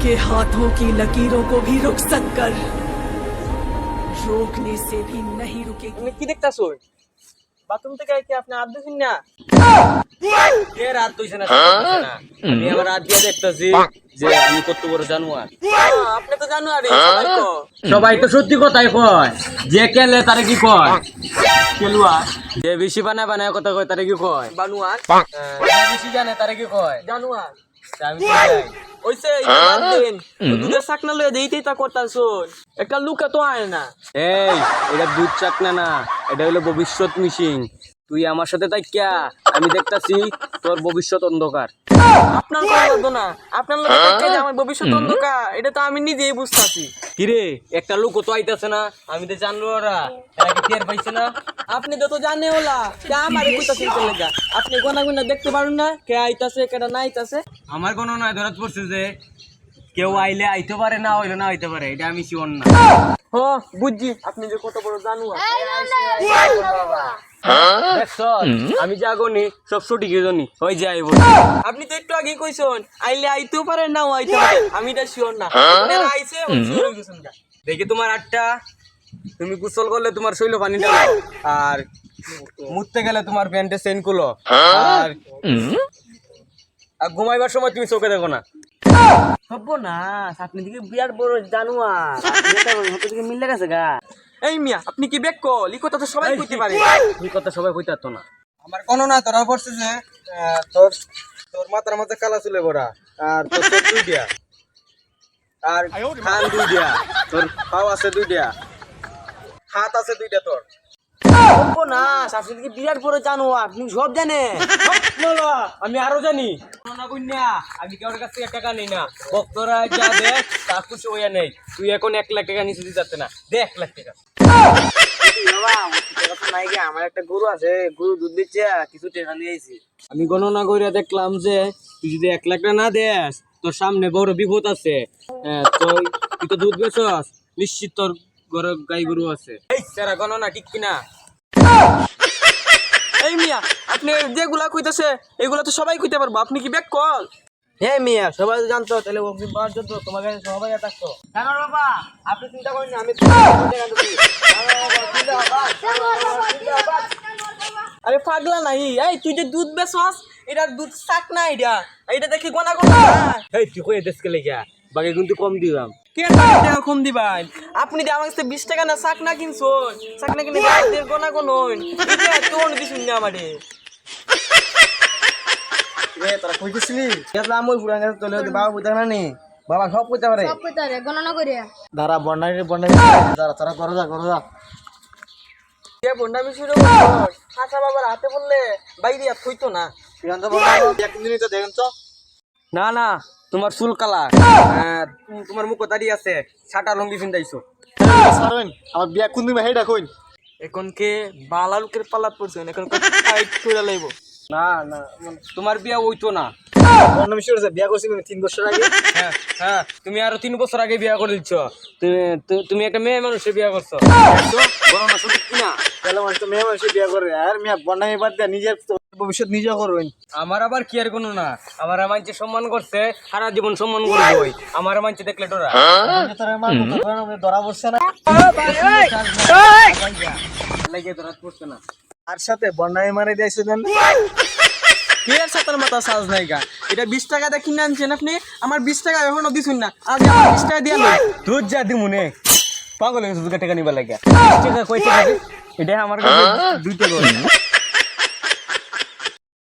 के हाथों की लकीरों को भी रुखसत कर, रोकने से भी नहीं रुकेगी। তুমি কি দেখতাছো? বাথরুম থেকে কি আপনি হাত দিছেন না? কে রাত কইছে না? আমি আমার রাত দিয়ে দেখতাছি যে আমি কত বড় জানোয়ার। আপনি তো জানোয়ারই, সবাই তো। সবাই তো সত্যি কথাই কয়। যে কেলে তারে কি কয়? কেলুয়া। যে বেশি বানায় বানায় কথা কয় তারে কি কয়? বানুয়ার। যে বেশি জানে তারে কি কয়? জানোয়ার। আমি তো যাই। ওইসে বাদ দেন। দুধের চাকনা লয়ে দেইতেই তা করতাছুন। একটা লুকা তো আয় না। এই, এটা দুধ চাকনা না, এটা হলো ভবিষ্যৎ মিশিং। তুই আমার সাথে তাই ক্যা? আমি দেখতাছি তোর ভবিষ্যৎ অন্ধকার। আপনার কথা বলতো না, আপনার লোক যে আমার ভবিষ্যৎ অন্ধকার, এটা তো আমি নিজেই বুঝতাছি। কিরে, একটা লোক তো আইতাছে না, আমি তো জানলো ওরা, এরা কি টের পাইছে না? আপনি তো জানে ওলা, কে আমারে কইতাছেন কেন লাগা? আপনি গোনা গোনা দেখতে পারুন না, কে আইতাছে কেডা না আইতাছে? আমার কোনো নয়, ধরাত পড়ছে যে কেউ আইলে আইতে পারে, না হইলে না হইতে পারে, এটা আমি শিওর না। হ, বুঝছি আপনি যে কত বড় জানোয়ার। আমি জাগনি সব সঠিকই জানি, ওই যাই বল। আপনি তো একটু আগে কইছেন আইলে আইতেও পারে, নাও আইতে পারে, আমি এটা শিওর না। আপনারা আইছে শিওর গেছেন গা। দেখি তোমার আটটা, তুমি গোসল করলে তোমার শৈল পানি ডালো, আর মুততে গেলে তোমার প্যান্টে চেইন খুলো, আর ঘুমাইবার সময় তুমি চোখে দেখো না। হব না, আপনি দিকে বিয়ার বড় জানোয়ার, দিকে মিলে গেছে গা। এই মিয়া, আপনি কি বেক কল? ই কথা তো সবাই কইতে পারে। ই কথা সবাই কইতে পারতো না। আমার কোনো না, তোরা পড়ছে যে তোর তোর মাথার মধ্যে কালা চুলে ভরা, আর তোর চোখ দুইটা, আর কান দুইটা, তোর পাও আছে দুইটা, হাত আছে দুইটা তোর। হব না, আপনি দিকে বিরাট বড় জানোয়ার, আপনি সব জানে। আমি আরো জানি। না কইনা, আমি কারোর কাছ থেকে টাকা নেই না। ভক্তরা যা দেখ তা কিছু হইয়া নেই। তুই এখন 1 লাখ টাকা নিচে দিতে না, দে 1 লাখ টাকা। আমার একটা গরু আছে, গরু দুধ দিচ্ছে, কিছু টাকা নিয়ে আইছি। আমি গণনা করে দেখলাম যে তুই যদি 1 লাখ টাকা না দেস, তোর সামনে বড় বিপদ আছে। তুই তো দুধ বেচস, নিশ্চিত তোর ঘরে গাই গরু আছে। এই সারা গণনা ঠিক কিনা? এই মিয়া, আপনি যেগুলা কইতাছে এগুলা তো সবাই কইতে পারবো, আপনি কি ব্যাক কল? হ্যাঁ মিয়া, সবাই তো জানতো, তাহলে ওকে বার জন্য তোমার কাছে সবাই থাকতো। কেন বাবা, আপনি চিন্তা করেন না, আমি আরে পাগলা নাই। এই তুই যে দুধ বেচস, এটা দুধ শাক না, এটা দেখি গোনা গোনা। এই তুই কই দেশকে লেগা বাকি কিন্তু কম দিলাম। কেন টাকা কম দিবেন? আপনি যে আমার কাছে 20 টাকা না শাক না কিনছুন, শাক না কিনে দের গোনা কোন হইন, এটা কোন দিছুন না আমারে। রে তোরা কই দিছিলি? দেখলাম ওই পুরান গাছ চলে বাবা বুঝা না নি, বাবা সব কইতে পারে, সব কইতে পারে, গণনা করিয়া। দাঁড়া বন্ডাই দাঁড়া, তোরা করো যা। কে বন্ডামি শুরু করছ? হাসা বাবার হাতে বললে বাইরে আর থইতো না। সিদ্ধান্ত বাবা একদিনই তো দেখেন তো। না না, তোমার চুল কালা, তোমার মুখ দাঁড়িয়ে আছে, ছাটা লঙ্গি পিন্দাইছো। সারেন আমার বিয়া কোন দিন হেডা কইন এখন কে বালা লোকের পালাত পড়ছেন, এখন ফাইট কইরা লাইব। না না, তোমার বিয়া হইতো না। বর্ণামি শুরু হয়েছে, বিয়া করছি 3 বছর আগে। হ্যাঁ হ্যাঁ, তুমি আরো 3 বছর আগে বিয়া করে দিচ্ছ। তুমি একটা মেয়ে মানুষের বিয়া করছো, গণনা সঠিক কিনা? তাহলে মানুষ তো মেয়ে মানুষের বিয়া করে, আর মেয়ে বর্ণামি বাদ দিয়া নিজের ভবিষ্যৎ নিজে করবেন। আমার আবার কি আর কোনো না, আমার মানছে সম্মান করছে, সারা জীবন সম্মান করবই। আমার মানছে দেখলে তোরা ধরা পড়ছে না, লাগে ধরা পড়ছে না। আর সাথে বর্ণামি মারে দিয়েছে দেন। এর সাতার মাথা সাজ নাই গা। এটা 20 টাকা দিয়ে কিনে আনছেন আপনি, আমার 20 টাকা এখনো দিছুন না। আজ আমার 20 টাকা দিয়ে লই তুই যা দিমুনে, পাগল হয়ে গেছে টাকা নিবার লাগে। 20 টাকা কই টাকা? এটা আমার কাছে 2 টাকা।